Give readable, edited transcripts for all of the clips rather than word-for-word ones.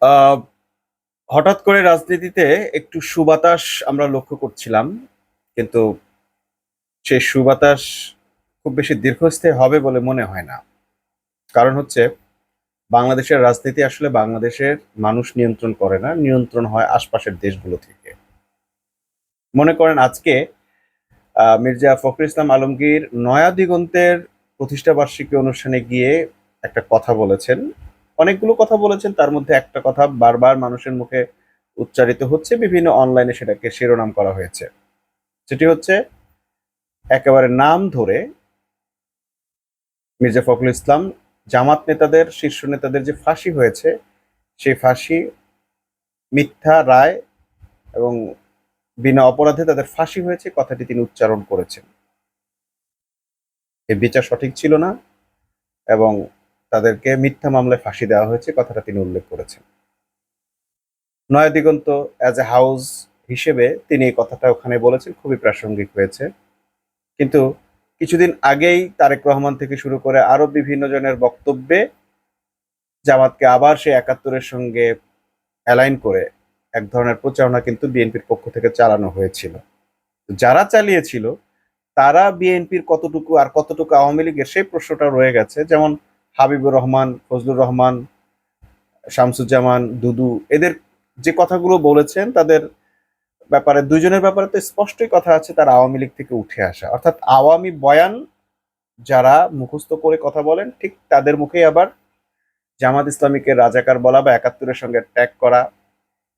আহ, হঠাৎ করে রাজনীতিতে একটু সুবাতাস আমরা লক্ষ্য করছিলাম, কিন্তু সেই সুবাতাস খুব বেশি দীর্ঘস্থায়ী হবে বলে মনে হয় না। কারণ হচ্ছে, বাংলাদেশের রাজনীতি আসলে বাংলাদেশের মানুষ নিয়ন্ত্রণ করে না, নিয়ন্ত্রণ হয় আশপাশের দেশগুলো থেকে। মনে করেন আজকে মির্জা ফখরুল ইসলাম আলমগীর নয়া দিগন্তের প্রতিষ্ঠা বার্ষিকী অনুষ্ঠানে গিয়ে একটা কথা বলেছেন। অনেকগুলো কথা বলেছেন, তার মধ্যে একটা কথা বারবার মানুষের মুখে উচ্চারিত হচ্ছে, বিভিন্ন অনলাইনে সেটাকে শিরোনাম করা হয়েছে। সেটি হচ্ছে, একেবারে নাম ধরে মির্জা ফখরুল ইসলাম জামাত নেতাদের, শীর্ষ নেতাদের যে ফাঁসি হয়েছে, সেই ফাঁসি মিথ্যা রায় এবং বিনা অপরাধে তাদের ফাঁসি হয়েছে কথাটি তিনি উচ্চারণ করেছেন। এই বিচার সঠিক ছিল না এবং তাদেরকে মিথ্যা মামলায় ফাঁসি দেওয়া হয়েছে কথাটা তিনি উল্লেখ করেছেন। Naya Diganta as a house হিসেবে তিনি এই কথাটা ওখানে বলেছেন, খুবই প্রাসঙ্গিক হয়েছে। কিন্তু কিছুদিন আগেই তারেক রহমান থেকে শুরু করে আরো বিভিন্ন জনের বক্তব্যে জামাতকে আবার সেই একাত্তরের সঙ্গে অ্যালাইন করে এক ধরনের প্রচারণা কিন্তু বিএনপির পক্ষ থেকে চালানো হয়েছিল। যারা চালিয়েছিল তারা বিএনপির কতটুকু আর কতটুকু আওয়ামী লীগের, সেই প্রশ্নটা রয়ে গেছে। যেমন হাবিবুর রহমান, ফজলুর রহমান, শামসুজ্জামান, দুদু, এদের যে কথাগুলো বলেছেন তাদের ব্যাপারে, দুইজনের ব্যাপারে তো স্পষ্টই কথা আছে তারা আওয়ামী লীগ থেকে উঠে আসা, অর্থাৎ আওয়ামী বয়ান যারা মুখস্থ করে কথা বলেন, ঠিক তাদের মুখেই আবার জামাত ইসলামীকে রাজাকার বলা বা একাত্তরের সঙ্গে ট্যাগ করা,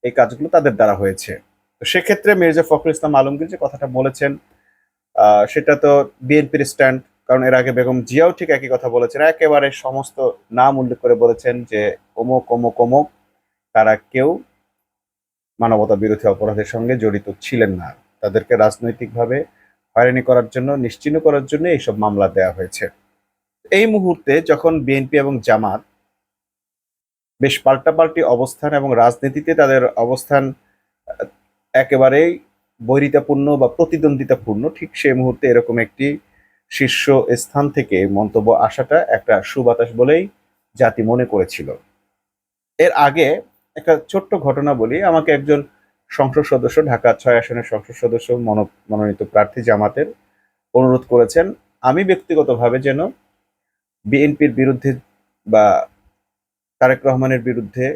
এই কাজগুলো তাদের দ্বারা হয়েছে। তো সেক্ষেত্রে মির্জা ফখরুল ইসলাম আলমগীর যে কথাটা বলেছেন, সেটা তো বিএনপির স্ট্যান্ড। কারণ এর আগে বেগম জিয়াও ঠিক একই কথা বলেছেন, একেবারে সমস্ত নাম উল্লেখ করে বলেছেন যে অমুক অমুক অমুক, তারা কেউ মানবতা বিরোধী অপরাধের সঙ্গে জড়িত ছিলেন না, তাদেরকে রাজনৈতিকভাবে হয়রানি করার জন্য, নিশ্চিহ্ন করার জন্য এইসব মামলা দেয়া হয়েছে। এই মুহূর্তে যখন বিএনপি এবং জামাত বেশ পাল্টাপাল্টি অবস্থান এবং রাজনীতিতে তাদের অবস্থান আহ, একেবারেই বৈরিতাপূর্ণ বা প্রতিদ্বন্দ্বিতাপূর্ণ, ঠিক সেই মুহূর্তে এরকম একটি শীর্ষ স্থান থেকে মন্তব্য আসাটা একটা সুবাতাস বলেই জাতি মনে করেছিল। এর আগে একটা ছোট্ট ঘটনা বলি। আমাকে একজন সংসদ সদস্য, ঢাকা 6 আসনের সংসদ সদস্য, মনোনীত প্রার্থী জামাতের, অনুরোধ করেছেন আমি ব্যক্তিগতভাবে যেন বিএনপির বিরুদ্ধে বা তারেক রহমানের বিরুদ্ধে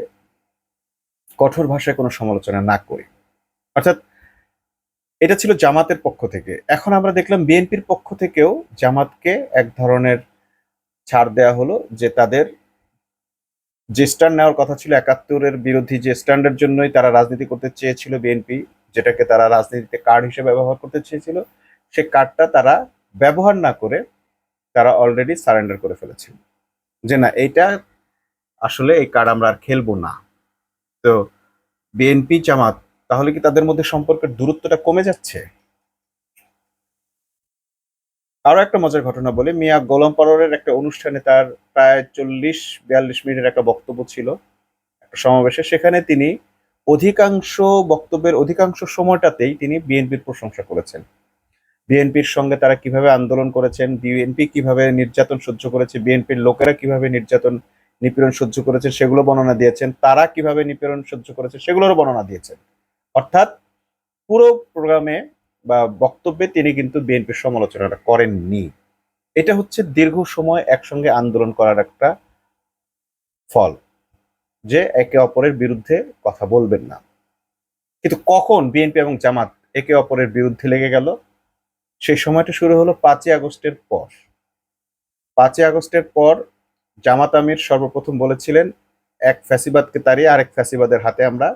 কঠোর ভাষায় কোনো সমালোচনা না করি। অর্থাৎ এটা ছিল জামাতের পক্ষ থেকে। এখন আমরা দেখলাম বিএনপির পক্ষ থেকেও জামাতকে এক ধরনের ছাড় দেয়া হলো, যে তাদের যে স্ট্যান্ড নেওয়ার কথা ছিল একাত্তরের বিরোধী, যে স্ট্যান্ডের জন্যই তারা রাজনীতি করতে চেয়েছিল বিএনপি, যেটাকে তারা রাজনীতিতে কার্ড হিসেবে ব্যবহার করতে চেয়েছিল, সে কার্ডটা তারা ব্যবহার না করে তারা অলরেডি সারেন্ডার করে ফেলেছিল, যে না, এইটা আসলে এই কার্ড আমরা আর খেলবো না। তো বিএনপি জামাত, তাহলে কি তাদের মধ্যে সম্পর্কের দূরত্বটা কমে যাচ্ছে? আরো একটা মজার ঘটনা বলি। মিয়া গোলাম পররের একটা অনুষ্ঠানে তার প্রায় 40-42 মিনিটের একটা বক্তব্য ছিল একটা সমাবেশে। সেখানে তিনি অধিকাংশ বক্তব্যের অধিকাংশ সময়টাতেই তিনি বিএনপির প্রশংসা করেছেন। বিএনপির সঙ্গে তারা কিভাবে আন্দোলন করেছেন, বিএনপি কিভাবে নির্যাতন সহ্য করেছে, বিএনপির লোকেরা কিভাবে নির্যাতন নিপীড়ন সহ্য করেছে সেগুলো বর্ণনা দিয়েছেন, তারা কিভাবে নিপীড়ন সহ্য করেছে সেগুলোরও বর্ণনা দিয়েছেন। অর্থাৎ পুরো প্রোগ্রামে বা বক্তব্যে তিনি কিন্তু বিএনপির সমালোচনাটা করেননি। এটা হচ্ছে দীর্ঘ সময় একসঙ্গে আন্দোলন করার একটা ফল, যে একে অপরের বিরুদ্ধে কথা বলবেন না। কিন্তু কখন বিএনপি এবং জামাত একে অপরের বিরুদ্ধে লেগে গেল? সেই সময়টা শুরু হলো 5ই আগস্টের পর। 5ই আগস্টের পর জামাত আমির সর্বপ্রথম বলেছিলেন, এক ফ্যাসিবাদকে তাড়িয়ে আরেক ফ্যাসিবাদের হাতে আমরা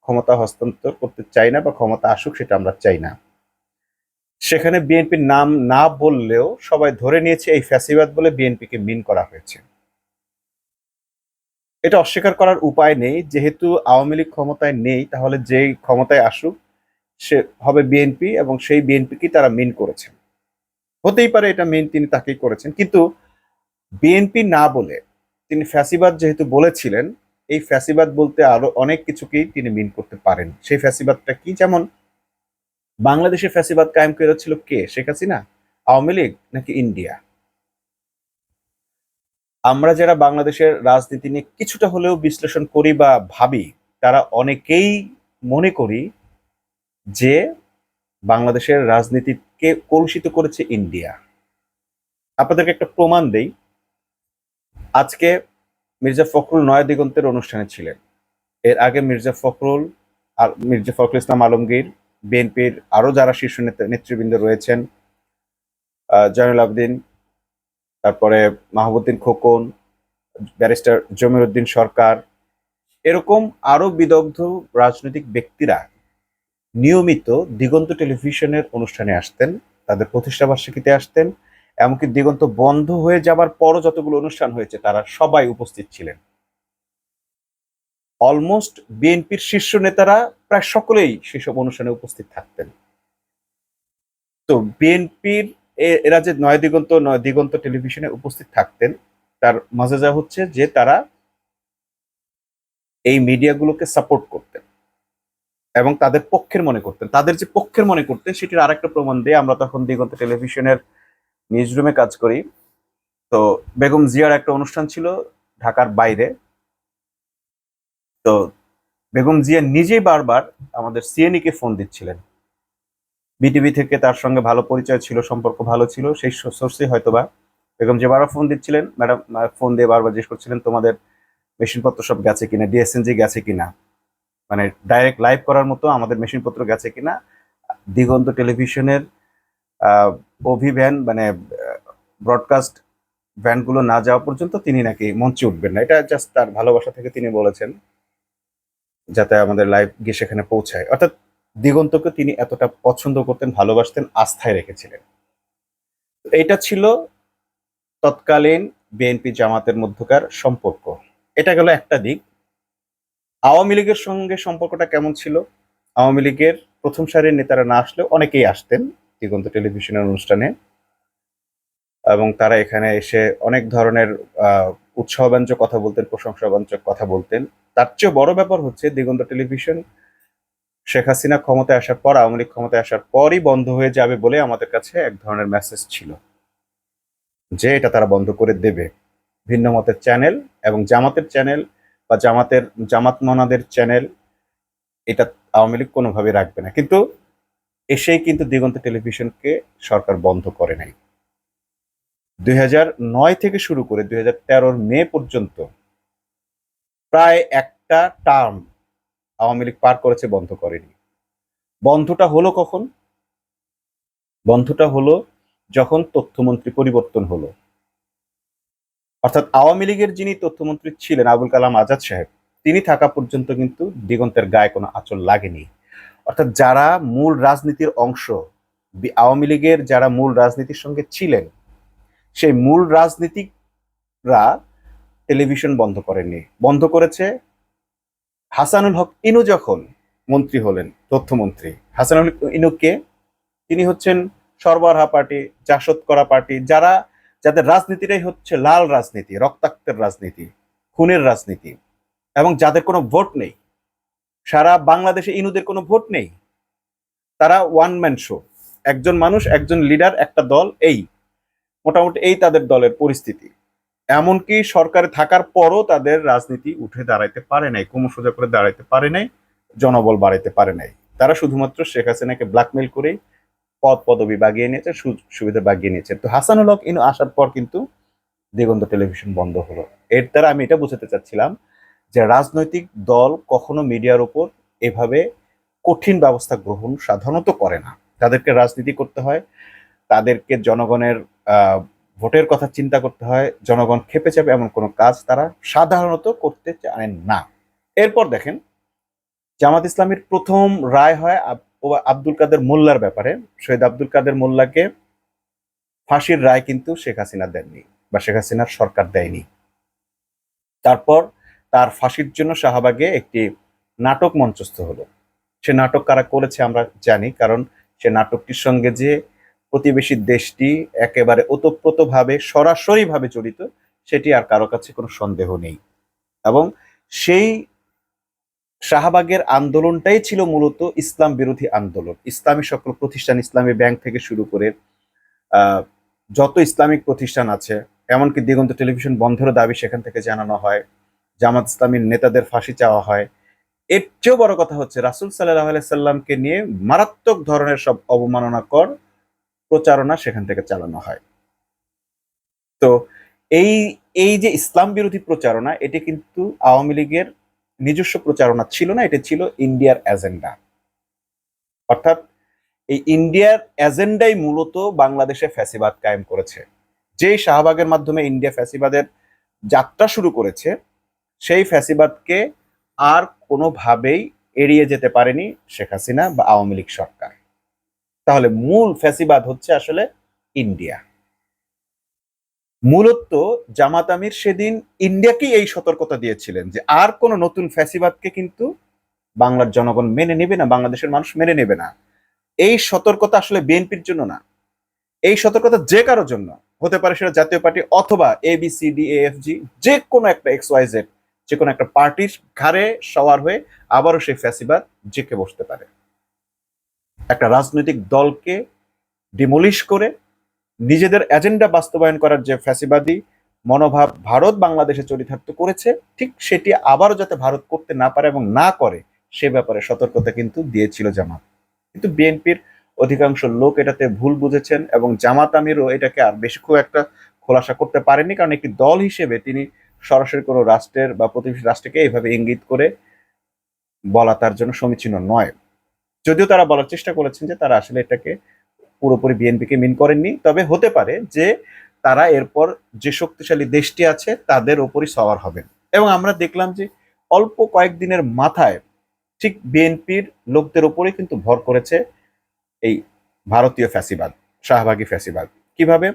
ক্ষমতা হস্তান্তর করতে চাই না, বা ক্ষমতা আসুক সেটা আমরা চাই না। সেখানে বিএনপির নাম না বললেও সবাই ধরে নিয়েছে এই ফ্যাসিবাদ বলে বিএনপিকে মিন করা হয়েছে। এটা অস্বীকার করার উপায় নেই, যেহেতু আওয়ামী লীগ ক্ষমতায় নেই, তাহলে যেই ক্ষমতায় আসুক সে হবে বিএনপি, এবং সেই বিএনপিকেই তারা মিন করেছেন। হতেই পারে এটা মিন তিনি তাকেই করেছেন, কিন্তু বিএনপি না বলে তিনি ফ্যাসিবাদ যেহেতু বলেছিলেন, এই ফ্যাসিবাদ বলতে আরো অনেক কিছুকেই তিনি মিন করতে পারেন। সেই ফ্যাসিবাদটা কি? যেমন বাংলাদেশে ফ্যাসিবাদ কায়েম করেছিল কে? শেখ হাসিনা, আওয়ামী লীগ, নাকি ইন্ডিয়া? আমরা যারা বাংলাদেশের রাজনীতি নিয়ে কিছুটা হলেও বিশ্লেষণ করি বা ভাবি, তারা অনেকেই মনে করি যে বাংলাদেশের রাজনীতিকে কলুষিত করেছে ইন্ডিয়া। আপনাদেরকে একটা প্রমাণ দেই। আজকে মির্জা ফখরুল নয়া দিগন্তের অনুষ্ঠানে ছিলেন। এর আগে মির্জা ফখরুল আর মির্জা ফখরুল ইসলাম আলমগীর, বিএনপির আরো যারা শীর্ষ নেতৃবৃন্দ রয়েছেন, জয়নুল আবেদিন, তারপরে মাহবুদ্দিন খোকন, ব্যারিস্টার জমির উদ্দিন সরকার, এরকম আরো বিদগ্ধ রাজনৈতিক ব্যক্তিরা নিয়মিত দিগন্ত টেলিভিশনের অনুষ্ঠানে আসতেন, তাদের প্রতিষ্ঠাবার্ষিকীতে আসতেন, এমনকি দিগন্ত বন্ধ হয়ে যাবার পরও যতগুলো অনুষ্ঠান হয়েছে তারা সবাই উপস্থিত ছিলেন। অলমোস্ট বিএনপির শীর্ষ নেতারা প্রায় সকলেই সেসব অনুষ্ঠানে উপস্থিত থাকতেন। তো বিএনপির এরা যে নয় দিগন্ত টেলিভিশনে উপস্থিত থাকতেন, তার মজা হচ্ছে যে তারা এই মিডিয়াগুলোকে সাপোর্ট করতেন এবং তাদের পক্ষের মনে করতেন। তাদের যে পক্ষের মনে করতেন সেটির আরেকটা প্রমাণ দিয়ে, আমরা তখন দিগন্ত টেলিভিশনের নিউজ রুমে কাজ করি। তো বেগম জিয়ার একটা অনুষ্ঠান ছিল ঢাকার বাইরে। তো বেগম জিয়া নিজেই বারবার আমাদের সিএনই কে ফোন দিচ্ছিলেন। বিটিভি থেকে তার সঙ্গে ভালো পরিচয় ছিল, সম্পর্ক ভালো ছিল, সেই সোর্সে হয়তোবা বেগম জিয়া বারবার ফোন দিচ্ছিলেন। ম্যাডাম ফোন দিয়ে বারবার জিজ্ঞেস করছিলেন তোমাদের মেশিনপত্র সব গেছে কিনা, ডিএসএনজি গেছে কিনা, মানে ডাইরেক্ট লাইভ করার মতো আমাদের মেশিনপত্র গেছে কিনা। দিগন্ত টেলিভিশনের অভিভ্যান মানে ব্রডকাস্ট ভ্যানগুলো না যাওয়া পর্যন্ত তিনি নাকি মঞ্চে উঠবেন না। এটা জাস্ট তার ভালোবাসা থেকে তিনি বলেছেন, যাতে আমাদের লাইভ গিয়ে সেখানে পৌঁছায়। অর্থাৎ দিগন্তকে তিনি এতটা পছন্দ করতেন, ভালোবাসতেন, আস্থায় রেখেছিলেন। এটা ছিল তৎকালীন বিএনপি জামাতের মধ্যকার সম্পর্ক। এটা গেল একটা দিক। আওয়ামী লীগের সঙ্গে সম্পর্কটা কেমন ছিল? আওয়ামী লীগের প্রথম সারির নেতারা না আসলেও অনেকেই আসতেন দিগন্ত টেলিভিশনের অনুষ্ঠানে, এবং তারা এখানে এসে অনেক ধরনের উৎসাহব্যঞ্জক কথা বলতেন, প্রশংসাব্যঞ্জক কথা বলতেন। তার চেয়ে বড় ব্যাপার হচ্ছে দিগন্ত টেলিভিশন শেখ হাসিনা ক্ষমতায় আসার পর, আওয়ামী লীগ ক্ষমতায় আসার পরই বন্ধ হয়ে যাবে বলে আমাদের কাছে এক ধরনের মেসেজ ছিল যে এটা তারা বন্ধ করে দেবে। ভিন্ন মতের চ্যানেল এবং জামাতের চ্যানেল বা জামাত মনাদের চ্যানেল এটা আওয়ামী লীগ কোনোভাবে রাখবে না। কিন্তু এসেই কিন্তু দিগন্ত টেলিভিশনকে সরকার বন্ধ করে নাই। 2009 থেকে শুরু করে 2013 মে পর্যন্ত প্রায় একটা টার্ম আওয়ামী লীগ পার করেছে, বন্ধ করেনি। বন্ধটা হলো কখন? বন্ধটা হলো যখন তথ্যমন্ত্রী পরিবর্তন হলো। অর্থাৎ আওয়ামী লীগের যিনি তথ্যমন্ত্রী ছিলেন আবুল কালাম আজাদ সাহেব, তিনি থাকা পর্যন্ত কিন্তু দিগন্তের গায়ে কোনো আঁচল লাগেনি। অর্থাৎ যারা মূল রাজনীতির অংশ, আওয়ামী লীগের যারা মূল রাজনীতির সঙ্গে ছিলেন, সেই মূল রাজনীতিকরা টেলিভিশন বন্ধ করেননি। বন্ধ করেছে হাসানুল হক ইনু যখন মন্ত্রী হলেন, তথ্যমন্ত্রী। হাসানুল হক ইনুকে, তিনি হচ্ছেন সরবরাহ পার্টি, জাসদ করা পার্টি, যাদের রাজনীতিটাই হচ্ছে লাল রাজনীতি, রক্তাক্তের রাজনীতি, খুনের রাজনীতি, এবং যাদের কোনো ভোট নেই। সারা বাংলাদেশে ইনুদের কোনো ভোট নেই, তারা ওয়ান ম্যান শো, একজন মানুষ, একজন লিডার, একটা দল, এই মোটামুটি এই তাদের দলের পরিস্থিতি। এমনকি সরকারে থাকার পরও তাদের রাজনীতি উঠে দাঁড়াইতে পারে নাই, কোমর সোজা করে দাঁড়াইতে পারে নাই, জনবল বাড়াইতে পারে নাই। তারা শুধুমাত্র শেখ হাসিনাকে ব্ল্যাকমেল করেই পদ পদবি বাগিয়ে নিয়েছে, সুবিধা বাগিয়ে নিয়েছে। তো হাসানুল হক ইনু আসার পর কিন্তু দিগন্ত টেলিভিশন বন্ধ হলো। এর দ্বারা আমি এটা বোঝাতে চাচ্ছিলাম যে রাজনৈতিক দল কখনো মিডিয়ার উপর এভাবে কঠিন ব্যবস্থা গ্রহণ সাধারণত করে না। তাদেরকে রাজনীতি করতে হয়, তাদেরকে জনগণের ভোটের কথা চিন্তা করতে হয়, জনগণ খেপে যাবে এমন কোনো কাজ তারা সাধারণত করতে চান না। এরপর দেখেন, জামাত ইসলামীর প্রথম রায় হয় আব্দুল কাদের মোল্লার ব্যাপারে। শহীদ আব্দুল কাদের মোল্লাকে ফাঁসির রায় কিন্তু শেখ হাসিনা দেননি, বা শেখ হাসিনার সরকার দেয়নি। তারপর তার ফাঁসির জন্য শাহবাগে একটি নাটক মঞ্চস্থ হলো। সে নাটক কারা করেছে আমরা জানি, কারণ সে নাটকটির সঙ্গে যে প্রতিবেশী দেশটি একেবারে ওতপ্রোতভাবে সরাসরিভাবে জড়িত, সেটি আর কারো কাছে কোনো সন্দেহ নেই। এবং সেই শাহবাগের আন্দোলনটাই ছিল মূলত ইসলাম বিরোধী আন্দোলন। ইসলামী সকল প্রতিষ্ঠান, ইসলামী ব্যাংক থেকে শুরু করে যত ইসলামিক প্রতিষ্ঠান আছে, এমনকি দিগন্ত টেলিভিশন বন্ধেরও দাবি সেখান থেকে জানানো হয়, জামাত ইসলামীর নেতাদের ফাঁসি চাওয়া হয়। এর চেয়েও বড় কথা হচ্ছে রাসূল সাল্লাল্লাহু আলাইহি সাল্লামকে নিয়ে মারাত্মক ধরনের সব অবমাননাকর প্রচারণা সেখান থেকে চালানো হয়। তো এই এই যে ইসলাম বিরোধী প্রচারণা, এটি কিন্তু আওয়ামী লীগের নিজস্ব প্রচারণা ছিল না, এটা ছিল ইন্ডিয়ার এজেন্ডা। অর্থাৎ এই ইন্ডিয়ার এজেন্ডাই মূলত বাংলাদেশে ফ্যাসিবাদ কায়েম করেছে। যেই শাহবাগের মাধ্যমে ইন্ডিয়া ফ্যাসিবাদের যাত্রা শুরু করেছে, সেই ফ্যাসিবাদকে আর কোনোভাবেই এড়িয়ে যেতে পারেনি শেখ হাসিনা বা আওয়ামী লীগ সরকার। তাহলে মূল ফ্যাসিবাদ হচ্ছে আসলে ইন্ডিয়া। মূলত জামাত আমির সেদিন ইন্ডিয়াকেই এই সতর্কতা দিয়েছিলেন যে আর কোনো নতুন ফ্যাসিবাদকে কিন্তু বাংলার জনগণ মেনে নেবে না, বাংলাদেশের মানুষ মেনে নেবে না। এই সতর্কতা আসলে বিএনপির জন্য না, এই সতর্কতা যে কারোর জন্য হতে পারে, সেটা জাতীয় পার্টি অথবা ABCDEFG, যে কোনো একটা XYZ, যে কোনো একটা পার্টির ঘাড়ে সওয়ার হয়ে আবারও সেই ফ্যাসিবাদ জেঁকে বসতে পারে। একটা রাজনৈতিক দলকে ডিমলিশ করে নিজেদের এজেন্ডা বাস্তবায়ন করার যে ফ্যাসিবাদী মনোভাব ভারত বাংলাদেশে চরিতার্থ করেছে, ঠিক সেটি আবারও যাতে ভারত করতে না পারে এবং না করে, সে ব্যাপারে সতর্কতা কিন্তু দিয়েছিল জামাত। কিন্তু বিএনপির অধিকাংশ লোক এটাতে ভুল বুঝেছেন এবং জামাত আমিরও এটাকে আর বেশি খুব একটা খোলাসা করতে পারেননি, কারণ একটি দল হিসেবে তিনি সরাসরি কোনো রাষ্ট্রের বা প্রতিবেশী রাষ্ট্রকে এইভাবে ইঙ্গিত করে বলা তার জন্য সমীচীন নয়। যদিও তারা বলার চেষ্টা করেছেন যে তারা আসলে এটাকে পুরোপুরি বিএনপিকে মিন করেননি, তবে হতে পারে যে তারা এরপর যে শক্তিশালী দেশটি আছে তাদের ওপরই সওয়ার হবেন। এবং আমরা দেখলাম যে অল্প কয়েকদিনের মাথায় ঠিক বিএনপির লোকদের ওপরেই কিন্তু ভর করেছে এই ভারতীয় ফ্যাসিবাদ, শাহবাগী ফ্যাসিবাদ। কিভাবে?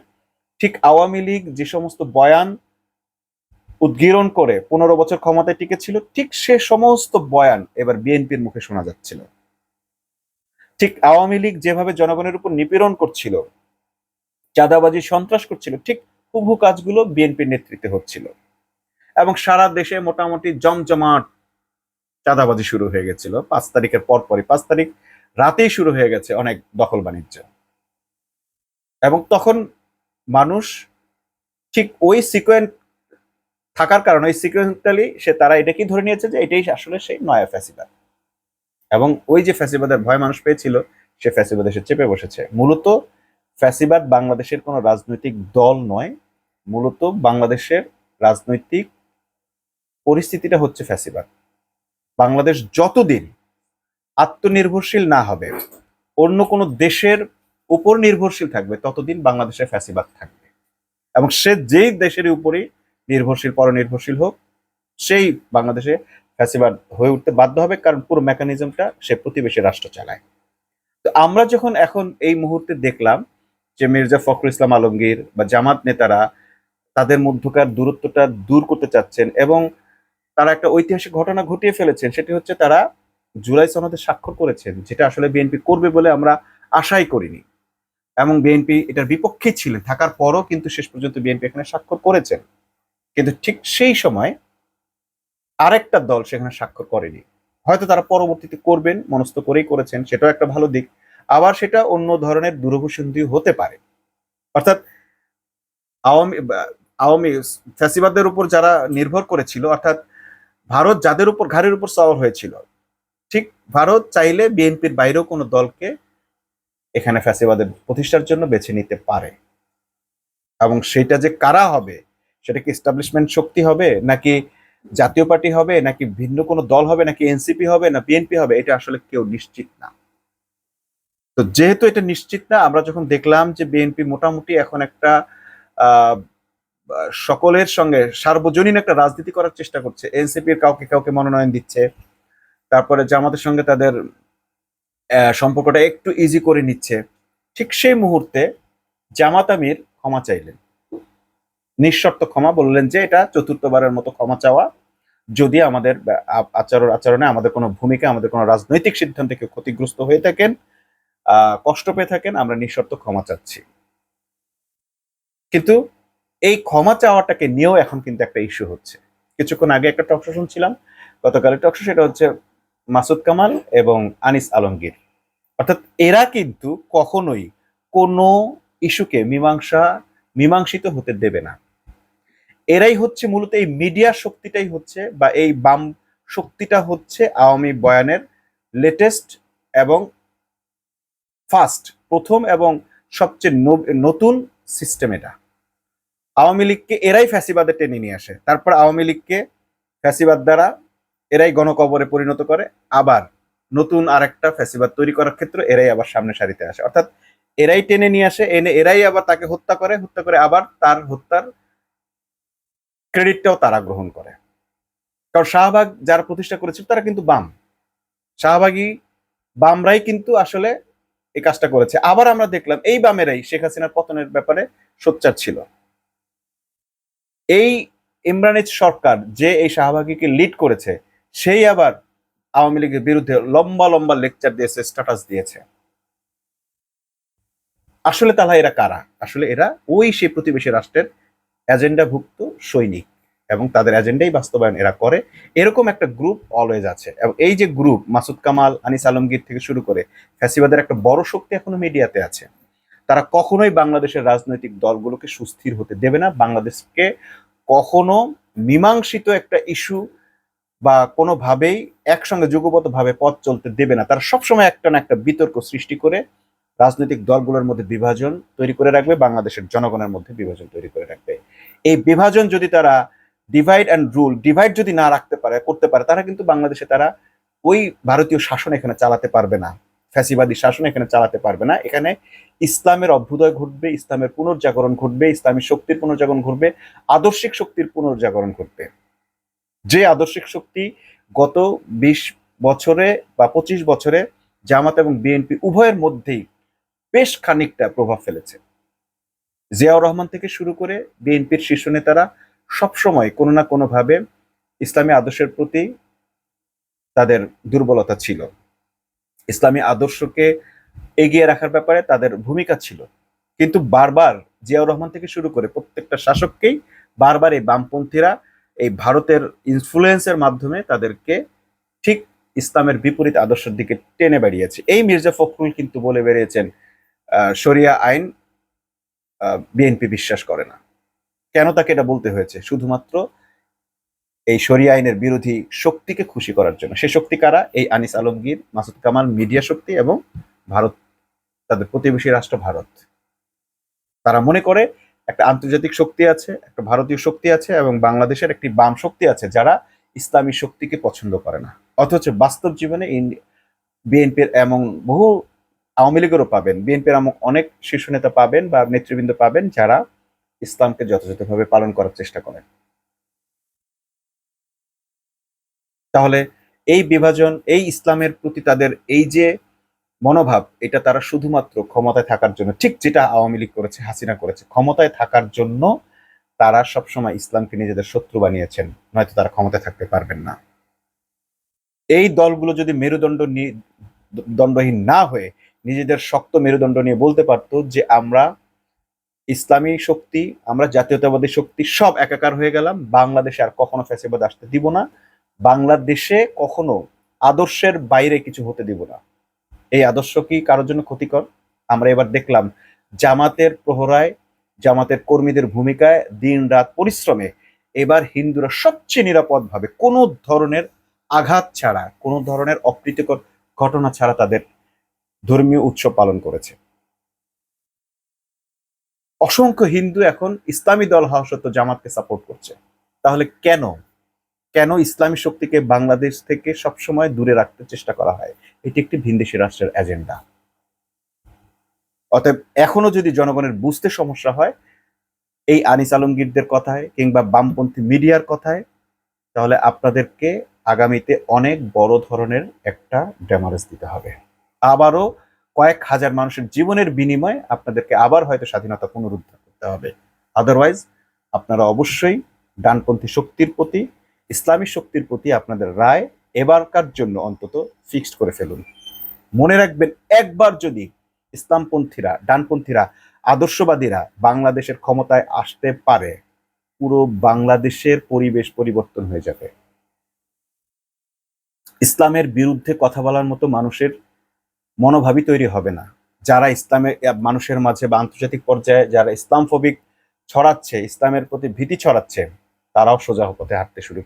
ঠিক আওয়ামী লীগ যে সমস্ত বয়ান উদ্গীরণ করে 15 বছর ক্ষমতায় টিকেছিল, ঠিক সে সমস্ত বয়ান এবার বিএনপির মুখে শোনা যাচ্ছিল। ঠিক আওয়ামী লীগ যেভাবে জনগণের উপর নিপীড়ন করছিল, চাঁদাবাজি সন্ত্রাস করছিল, ঠিক হুবহু কাজগুলো বিএনপির নেতৃত্বে হচ্ছিল। এবং সারা দেশে মোটামুটি জমজমাট চাঁদাবাজি শুরু হয়ে গেছিল 5 তারিখের পরপরই। 5 তারিখ রাতেই শুরু হয়ে গেছে অনেক দখল বাণিজ্য। এবং তখন মানুষ ঠিক ওই সিকোয়েন্স থাকার কারণে, ওই সিকোয়েন্টালি তারা এটাকেই ধরে নিয়েছে যে এটাই আসলে সেই নয়া ফ্যাসিবাদ। এবং ওই যে ফ্যাসিবাদের ভয় মানুষ পেয়েছিল, সে ফ্যাসিবাদ এসে চেপে বসেছে। মূলত ফ্যাসিবাদ বাংলাদেশের কোনো রাজনৈতিক দল নয়, মূলত বাংলাদেশের রাজনৈতিক পরিস্থিতিটা হচ্ছে ফ্যাসিবাদ। বাংলাদেশ যতদিন আত্মনির্ভরশীল না হবে, অন্য কোনো দেশের উপর নির্ভরশীল থাকবে, ততদিন বাংলাদেশে ফ্যাসিবাদ থাকবে। এবং সে যেই দেশের উপরই নির্ভরশীল, পরনির্ভরশীল হোক, সেই বাংলাদেশে ফ্যাসিবাদ হয়ে উঠতে বাধ্য হবে, কারণ পুরো মেকানিজমটা সে প্রতিবেশী রাষ্ট্র চালায়। তো আমরা যখন এখন এই মুহূর্তে দেখলাম যে মির্জা ফখরুল ইসলাম আলমগীর বা জামাত নেতারা তাদের মধ্যকার দূরত্বটা দূর করতে চাচ্ছেন এবং তারা একটা ঐতিহাসিক ঘটনা ঘটিয়ে ফেলেছেন, সেটি হচ্ছে তারা জুলাই সনদে স্বাক্ষর করেছেন, যেটা আসলে বিএনপি করবে বলে আমরা আশাই করিনি। এবং বিএনপি এটার বিপক্ষে ছিলেন, থাকার পরও কিন্তু শেষ পর্যন্ত বিএনপি এখানে স্বাক্ষর করেছেন। কিন্তু ঠিক সেই সময় আরেকটা দল সেখানে স্বাক্ষর করেনি। হয়তো তারা পরবর্তীতে করবেন, মনস্থ করেই করেছেন, সেটাও একটা ভালো দিক। আবার সেটা অন্য ধরনের দুরভিসন্ধি হতে পারে। অর্থাৎ আওয়ামী আওয়ামী ফ্যাসিবাদদের উপর যারা নির্ভর করেছিল, অর্থাৎ ভারত যাদের উপর ঘাড়ের উপর সওয়ার হয়েছিল, ঠিক ভারত চাইলে বিএনপির বাইরেও কোনো দলকে এখানে ফ্যাসিবাদের প্রতিষ্ঠার জন্য বেছে নিতে পারে। এবং সেটা যে কারা হবে, সেটা কি এস্টাবলিশমেন্ট শক্তি হবে, নাকি জাতীয় পার্টি হবে, নাকি ভিন্ন কোনো দল হবে, নাকি এনসিপি হবে, না বিএনপি হবে, এটা আসলে কেউ নিশ্চিত না। তো যেহেতু এটা নিশ্চিত না, আমরা যখন দেখলাম যে বিএনপি মোটামুটি এখন একটা আহ সকলের সঙ্গে সার্বজনীন একটা রাজনীতি করার চেষ্টা করছে, এনসিপির কাউকে কাউকে মনোনয়ন দিচ্ছে, তারপরে জামাতের সঙ্গে তাদের সম্পর্কটা একটু ইজি করে নিচ্ছে, ঠিক সেই মুহূর্তে জামাত আমির ক্ষমা চাইলেন, নিঃশর্ত ক্ষমা, বললেন যে এটা চতুর্থবারের মতো ক্ষমা চাওয়া, যদি আমাদের আচরণে আমাদের কোনো ভূমিকা, আমাদের কোনো রাজনৈতিক সিদ্ধান্তে কেউ ক্ষতিগ্রস্ত হয়ে থাকেন, কষ্ট পেয়ে থাকেন, আমরা নিঃশর্ত ক্ষমা চাচ্ছি। কিন্তু এই ক্ষমা চাওয়াটাকে নিয়েও এখন কিন্তু একটা ইস্যু হচ্ছে। কিছুক্ষণ আগে একটা টকশো শুনছিলাম, গতকালের টকশো, সেটা হচ্ছে মাসুদ কামাল এবং আনিস আলমগীর। অর্থাৎ এরা কিন্তু কখনোই কোনো ইস্যুকে মীমাংসিত হতে দেবে না। এরাই হচ্ছে মূলত, এই মিডিয়া শক্তিটাই হচ্ছে বা এই বাম শক্তিটা হচ্ছে আওয়ামী বয়ানের লেটেস্ট এবং ফার্স্ট, প্রথম এবং সবচেয়ে নতুন সিস্টেম এটা। আওয়ামী লীগকে এরাই ফ্যাসিবাদে টেনে নিয়ে আসে, তারপর আওয়ামী লীগকে ফ্যাসিবাদ দ্বারা এরাই গণকবরে পরিণত করে, আবার নতুন আরেকটা ফ্যাসিবাদ তৈরি করার ক্ষেত্রে এরাই আবার সামনে সারিতে আসে, অর্থাৎ এরাই টেনে নিয়ে আসে, এনে এরাই আবার তাকে হত্যা করে আবার তার হত্যার ক্রেডিটটাও তারা গ্রহণ করে। কারণ শাহবাগ যারা প্রতিষ্ঠা করেছিল তারা কিন্তু বাম, শাহবাগী বামরাই কিন্তু আসলে এই কাজটা করেছে। আবার আমরা দেখলাম এই বামেরাই শেখ হাসিনার পতনের ব্যাপারে সোচ্চার ছিল। এই ইমরানের সরকার যে এই শাহবাগীকে লিড করেছে, সেই আবার আওয়ামী লীগের বিরুদ্ধে লম্বা লম্বা লেকচার দিয়েছে, স্ট্যাটাস দিয়েছে। আসলে তাহলে এরা কারা? আসলে এরা ওই সেই প্রতিবেশী রাষ্ট্রের এজেন্ডাভুক্ত সৈনিক, এবং তাদের এজেন্ডাই বাস্তবায়ন এরা করে। এরকম একটা গ্রুপ অলওয়েজ আছে, এবং এই যে গ্রুপ মাসুদ কামাল, আনিস আলমগীর থেকে শুরু করে ফ্যাসিবাদের একটা বড় শক্তি এখনো মিডিয়াতে আছে। তারা কখনোই বাংলাদেশের রাজনৈতিক দলগুলোকে সুস্থির হতে দেবে না, বাংলাদেশকে কখনো মীমাংসিত একটা ইস্যু বা কোনোভাবেই একসঙ্গে যুগপৎভাবে পথ চলতে দেবে না। তারা সবসময় একটা না একটা বিতর্ক সৃষ্টি করে রাজনৈতিক দলগুলোর মধ্যে বিভাজন তৈরি করে রাখবে, বাংলাদেশের জনগণের মধ্যে বিভাজন তৈরি করে রাখবে। এই বিভাজন যদি তারা ডিভাইড যদি না করতে পারে, তারা কিন্তু বাংলাদেশে তারা ওই ভারতীয় শাসন এখানে চালাতে পারবে না, ফ্যাসিবাদী শাসন এখানে চালাতে পারবে না। এখানে ইসলামের অভ্যুদয় ঘটবে, ইসলামের পুনর্জাগরণ ঘটবে, ইসলামী শক্তির পুনর্জাগরণ ঘটবে, আদর্শিক শক্তির পুনর্জাগরণ ঘটবে। যে আদর্শিক শক্তি গত 20 বছরে বা 25 বছরে জামাত এবং বিএনপি উভয়ের মধ্যেই বেশ খানিকটা প্রভাব ফেলেছে। জিয়াউর রহমান থেকে শুরু করে বিএনপির শীর্ষ নেতারা সবসময় কোনো না কোনো ভাবে ইসলামী আদর্শের প্রতি তাদের দুর্বলতা ছিল, ইসলামী আদর্শকে এগিয়ে রাখার ব্যাপারে তাদের ভূমিকা ছিল। কিন্তু বারবার জিয়াউর রহমান থেকে শুরু করে প্রত্যেকটা শাসককেই বারবার এই বামপন্থীরা এই ভারতের ইনফ্লুয়েন্সের মাধ্যমে তাদেরকে ঠিক ইসলামের বিপরীত আদর্শের দিকে টেনে বেরিয়েছে। এই মির্জা ফখরুল কিন্তু বলে বেরিয়েছেন শরিয়া আইন বিএনপি বিশ্বাস করে না। কেন তাকে এটা বলতে হয়েছে? শুধুমাত্র এই শরিয়া আইনের বিরোধী শক্তিকে খুশি করার জন্য। সেই শক্তি কারা? এই আনিস আলমগীর, মাসুদ কামাল, মিডিয়া শক্তি এবং ভারত, তাদের প্রতিবেশী রাষ্ট্র ভারত। তারা মনে করে একটা আন্তর্জাতিক শক্তি আছে, একটা ভারতীয় শক্তি আছে, এবং বাংলাদেশের একটি বাম শক্তি আছে যারা ইসলামী শক্তিকে পছন্দ করে না। অথচ বাস্তব জীবনে বিএনপির এমন বহু, আওয়ামী লীগেরও পাবেন, বিএনপির এমন অনেক শীর্ষ নেতা পাবেন বা নেতৃবৃন্দ পাবেন যারা ইসলামকে যথাযথভাবে পালন করার চেষ্টা করেন। তাহলে এই বিভাজন, এই ইসলামের প্রতি তাদের এই যে মনোভাব, এটা তারা শুধুমাত্র ক্ষমতায় থাকার জন্য, ঠিক যেটা আওয়ামী লীগ করেছে, হাসিনা করেছে, ক্ষমতায় থাকার জন্য তারা সবসময় ইসলামকে নিজেদের শত্রু বানিয়েছেন, নয়তো তারা ক্ষমতায় থাকতে পারবেন না। এই দলগুলো যদি দণ্ডহীন না হয়ে নিজেদের শক্ত মেরুদণ্ড নিয়ে বলতে পারতো যে আমরা ইসলামী শক্তি, আমরা জাতীয়তাবাদী শক্তি সব একাকার হয়ে গেলাম, বাংলাদেশে আর কখনো ফ্যাসিবাদ আসতে দিব না, বাংলাদেশে কখনো আদর্শের বাইরে কিছু হতে দিব না। এই আদর্শ কি কারোর জন্য ক্ষতিকর? আমরা এবার দেখলাম জামাতের প্রহরায়, জামাতের কর্মীদের ভূমিকায়, দিন রাত পরিশ্রমে এবার হিন্দুরা সবচেয়ে নিরাপদ ভাবে, কোনো ধরনের আঘাত ছাড়া, কোনো ধরনের অপ্রীতিকর ঘটনা ছাড়া তাদের ধর্মীয় উৎসব পালন করেছে। অসংখ্য হিন্দু এখন ইসলামী দল হওয়া সত্ত্বেও জামাতকে সাপোর্ট করছে। তাহলে কেন কেন ইসলামী শক্তিকে বাংলাদেশ থেকে সবসময় দূরে রাখতে চেষ্টা করা হয়? এটি একটি ভিনদেশী রাষ্ট্রের এজেন্ডা। অতএব এখনো যদি জনগণের বুঝতে সমস্যা হয় এই আনিস আলমগীরদের কথায় কিংবা বামপন্থী মিডিয়ার কথায়, তাহলে আপনাদেরকে আগামীতে অনেক বড় ধরনের একটা ড্যামারেজ দিতে হবে। আবারও কয়েক হাজার মানুষের জীবনের বিনিময়ে আপনাদেরকে আবার হয়তো স্বাধীনতা পুনরুদ্ধার করতে হবে। আদারওয়াইজ আপনারা অবশ্যই ডানপন্থী শক্তির প্রতি, ইসলামী শক্তির প্রতি আপনাদের রায় এবারকার জন্য অন্তত ফিক্সড করে ফেলুন। মনে রাখবেন, একবার যদি ইসলামপন্থীরা, ডানপন্থীরা, আদর্শবাদীরা বাংলাদেশের ক্ষমতায় আসতে পারে, পুরো বাংলাদেশের পরিবেশ পরিবর্তন হয়ে যাবে। ইসলামের বিরুদ্ধে কথা বলার মতো মানুষের মনোভাবই তৈরি হবে না। যারা ইসলামের মানুষের মাঝে বা আন্তর্জাতিক পর্যায়ে যারা ইসলামফোবিক ছড়াচ্ছে, ইসলামের প্রতি ভীতি ছড়াচ্ছে, তারাও সোজা পথে হাঁটতে শুরু করে।